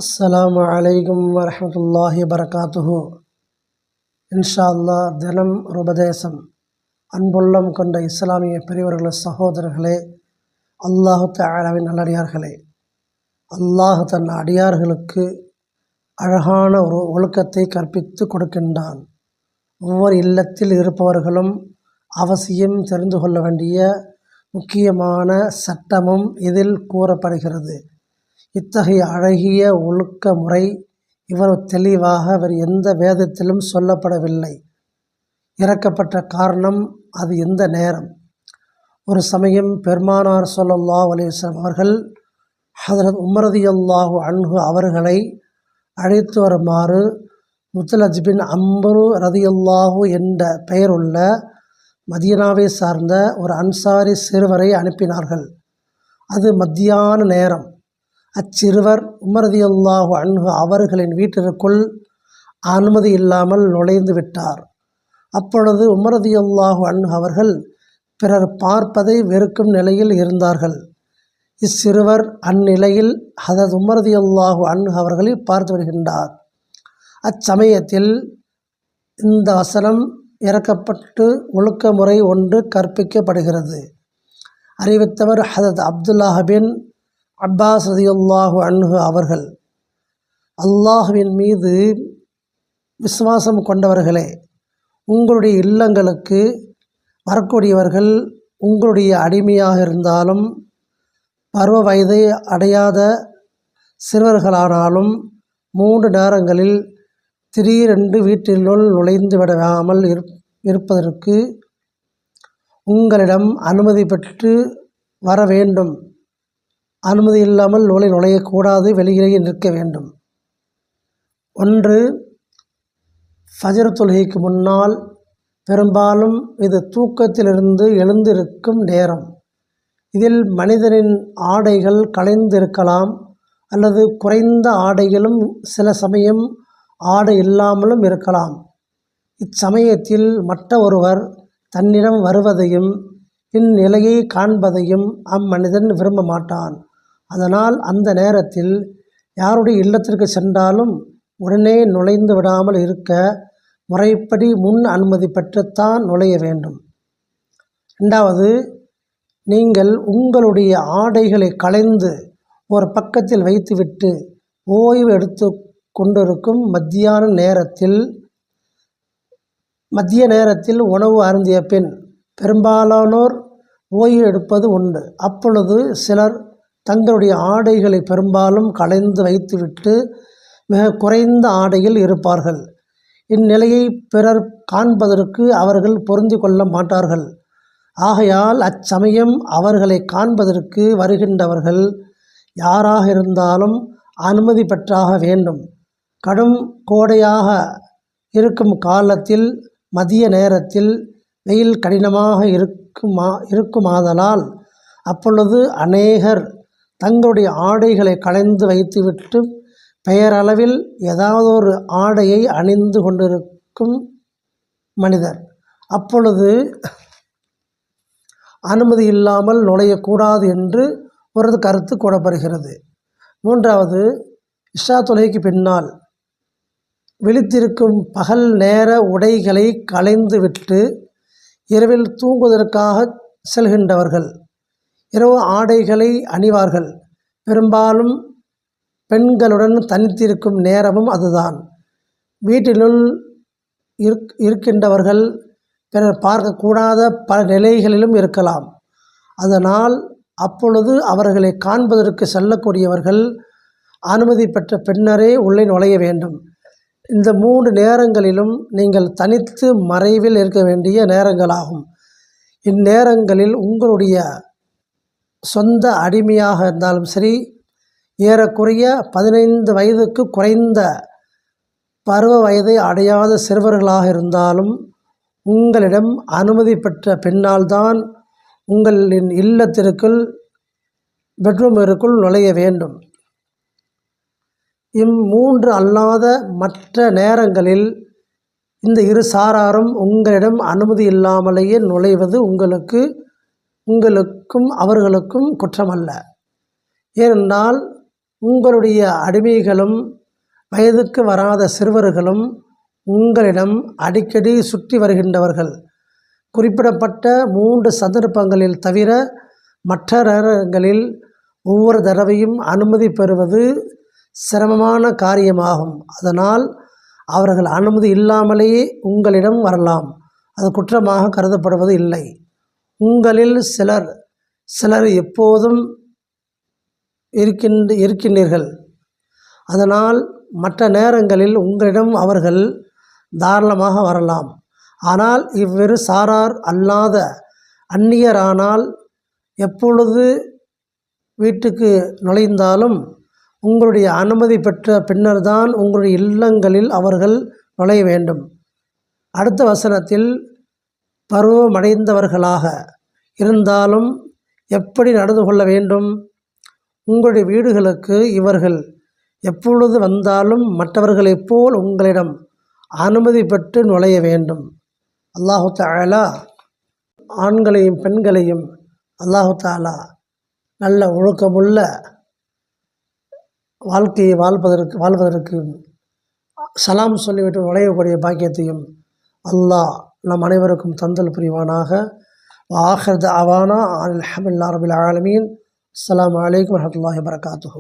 அஸ்ஸலாமு அலைக்கும் வரஹ்மத்துல்லாஹி வபரகாத்துஹு. இன்ஷா அல்லாஹ் தினம் ஒரு உபதேசம். அன்புள்ளம் கொண்ட இஸ்லாமிய பெரியவர்களே, சகோதரர்களே, அல்லாஹு தஆலாவின் நல்லடியார்களே, அல்லாஹ் தன் அடியார்களுக்கு அழகான ஒரு ஒழுக்கத்தை கற்பித்து கொடுக்கின்றான். ஒவ்வொரு இல்லத்தில் இருப்பவர்களும் அவசியம் தெரிந்து கொள்ள வேண்டிய முக்கியமான சட்டமும் இதில் கூறப்படுகிறது. இத்தகைய அழகிய ஒழுக்க முறை இவ்வளவு தெளிவாக வேறு எந்த வேதத்திலும் சொல்லப்படவில்லை. இறக்கப்பட்ட காரணம் அது எந்த நேரம். ஒரு சமயம் பெருமானார் ஸல்லல்லாஹு அலைஹி வஸல்லம் அவர்கள் ஹதரத் உமர் ரலியல்லாஹு அன்ஹு அவர்களை அழைத்து வருமாறு முத்லஜ் பின் அம்ரு ரலியல்லாஹு என்ற பெயருள்ள மதீனாவை சார்ந்த ஒரு அன்சாரி சிறுவரை அனுப்பினார்கள். அது மத்தியான நேரம். அச்சிறுவர் உமர் ரலியல்லாஹு அன்ஹு அவர்களின் வீட்டிற்குள் அனுமதி இல்லாமல் நுழைந்து விட்டார். அப்பொழுது உமர் ரலியல்லாஹு அன்ஹு அவர்கள் பிறர் பார்ப்பதை வெறுக்கும் நிலையில் இருந்தார்கள். இச்சிறுவர் அந்நிலையில் ஹதரத் உமர் ரலியல்லாஹு அன்ஹு அவர்களை பார்த்து வருகின்றார். அச்சமயத்தில் இந்த வசனம் இறக்கப்பட்டு ஒழுக்க முறை ஒன்று கற்பிக்கப்படுகிறது. அறிவித்தவர் ஹதரத் அப்துல்லாஹ் பின் அப்பாஸ் ரலியல்லாஹு அன்ஹு அவர்கள். அல்லாஹ்வின் மீது விசுவாசம் கொண்டவர்களே, உங்களுடைய இல்லங்களுக்கு வரக்கூடியவர்கள் உங்களுடைய அடிமையாக இருந்தாலும் பருவ வயதை அடையாத சிறுவர்களானாலும் 3 நேரங்களில் திடீரென்று வீட்டினுள் நுழைந்து விடாமல் இருப்பதற்கு உங்களிடம் அனுமதி பெற்று வர வேண்டும். அனுமதி இல்லாமல் நுழையக்கூடாது, வெளியிலேயே நிற்க வேண்டும். 1. ஃபஜர் தொழுகைக்கு முன்னால். பெரும்பாலும் இது தூக்கத்திலிருந்து எழுந்திருக்கும் நேரம். இதில் மனிதனின் ஆடைகள் கலைந்திருக்கலாம் அல்லது குறைந்த ஆடைகளும் சில சமயம் ஆடை இல்லாமலும் இருக்கலாம். இச்சமயத்தில் மற்ற ஒருவர் தன்னிடம் வருவதையும் இந்நிலையை காண்பதையும் அம்மனிதன் விரும்ப மாட்டான். அதனால் அந்த நேரத்தில் யாருடைய இல்லத்திற்கு சென்றாலும் உடனே நுழைந்து விடாமல் இருக்க முறைப்படி முன் அனுமதி பெற்றுத்தான் நுழைய வேண்டும். 2. நீங்கள் உங்களுடைய ஆடைகளை களைந்து ஒரு பக்கத்தில் வைத்துவிட்டு ஓய்வு எடுத்து கொண்டிருக்கும் மத்திய நேரத்தில் உணவு அருந்திய பின் பெரும்பாலானோர் ஓய்வு எடுப்பது உண்டு. அப்பொழுது சிலர் தங்களுடைய ஆடைகளை பெரும்பாலும் களைந்து வைத்துவிட்டு மிக குறைந்த ஆடையில் இருப்பார்கள். இந்நிலையை பிறர் காண்பதற்கு அவர்கள் பொருந்தி கொள்ள மாட்டார்கள். ஆகையால் அச்சமயம் அவர்களை காண்பதற்கு வருகின்றவர்கள் யாராக இருந்தாலும் அனுமதி பெற்றாக வேண்டும். கடும் கோடையாக இருக்கும் காலத்தில் மதிய நேரத்தில் வெயில் கடினமாக இருக்குமாதலால் அப்பொழுது அநேகர் தங்களுடைய ஆடைகளை களைந்து வைத்துவிட்டு பெயரளவில் ஏதாவது ஒரு ஆடையை அணிந்து கொண்டிருக்கும் மனிதர் அப்பொழுது அனுமதி இல்லாமல் நுழையக்கூடாது என்று ஒரு கருத்து கூறப்படுகிறது. 3. இஷா தொழுகைக்கு பின்னால் விழித்திருக்கும் பகல் நேர உடைகளை களைந்துவிட்டு இரவில் தூங்குவதற்காக செல்கின்றவர்கள் இரவு ஆடைகளை அணிவார்கள். பெரும்பாலும் பெண்களுடன் தனித்திருக்கும் நேரமும் அதுதான். வீட்டினுள் இருக்கின்றவர்கள் பிறர் பார்க்கக்கூடாத பல நிலைகளிலும் இருக்கலாம். அதனால் அப்பொழுது அவர்களை காண்பதற்கு செல்லக்கூடியவர்கள் அனுமதி பெற்ற பின்னரே உள்ளே நுழைய வேண்டும். இந்த 3 நேரங்களிலும் நீங்கள் தனித்து மறைவில் இருக்க வேண்டிய நேரங்களாகும். இந்நேரங்களில் உங்களுடைய சொந்த அடிமையாக இருந்தாலும் சரி, ஏறக்குறைய 15 வயதுக்கு குறைந்த பருவ வயதை அடையாத சிறுவர்களாக இருந்தாலும் உங்களிடம் அனுமதி பெற்ற பின்னால்தான் உங்களின் இல்லத்திற்குள் பெட்ரூமிற்குள் நுழைய வேண்டும். 3 அல்லாத மற்ற நேரங்களில் இந்த இரு சாராரும் உங்களிடம் அனுமதி இல்லாமலேயே நுழைவது உங்களுக்கும் அவர்களுக்கும் குற்றமல்ல. ஏனென்றால் உங்களுடைய அடிமைகளும் வயதுக்கு வராத சிறுவர்களும் உங்களிடம் அடிக்கடி சுற்றி வருகின்றவர்கள். குறிப்பிடப்பட்ட 3 சந்தர்ப்பங்களில் தவிர மற்ற நேரங்களில் ஒவ்வொரு தடவையும் அனுமதி பெறுவது சிரமமான காரியமாகும். அதனால் அவர்கள் அனுமதி இல்லாமலேயே உங்களிடம் வரலாம். அது குற்றமாக கருதப்படுவது இல்லை. உங்களில் சிலர் எப்போதும் இருக்கின்றீர்கள். அதனால் மற்ற நேரங்களில் உங்களிடம் அவர்கள் தாராளமாக வரலாம். ஆனால் இவ்விரு சாரார் அல்லாத அந்நியரானால் எப்பொழுது வீட்டுக்கு நுழைந்தாலும் உங்களுடைய அனுமதி பெற்ற பின்னர்தான் உங்களுடைய இல்லங்களில் அவர்கள் நுழைய வேண்டும். அடுத்த வசனத்தில் பருவமடைந்தவர்களாக இருந்தாலும் எப்படி நடந்து கொள்ள வேண்டும்? உங்களுடைய வீடுகளுக்கு இவர்கள் எப்பொழுது வந்தாலும் மற்றவர்களைப் போல் உங்களிடம் அனுமதி பெற்று நுழைய வேண்டும். அல்லாஹு தஆலா ஆண்களையும் பெண்களையும் அல்லாஹு தஆலா நல்ல ஒழுக்கமுள்ள வாழ்க்கையை வாழ்வதற்கு சலாம் சொல்லிவிட்டு நுழையக்கூடிய பாக்கியத்தையும் அல்லாஹ் நம் அனைவருக்கும் தந்தல் புரிவானாக. ஆஹிர் தஅவானா அல்ஹம்துலில்லாஹி ரப்பில் ஆலமீன். அஸ்ஸலாமு அலைக்கும் வரஹ்மத்துல்லாஹி வபரகாத்துஹு.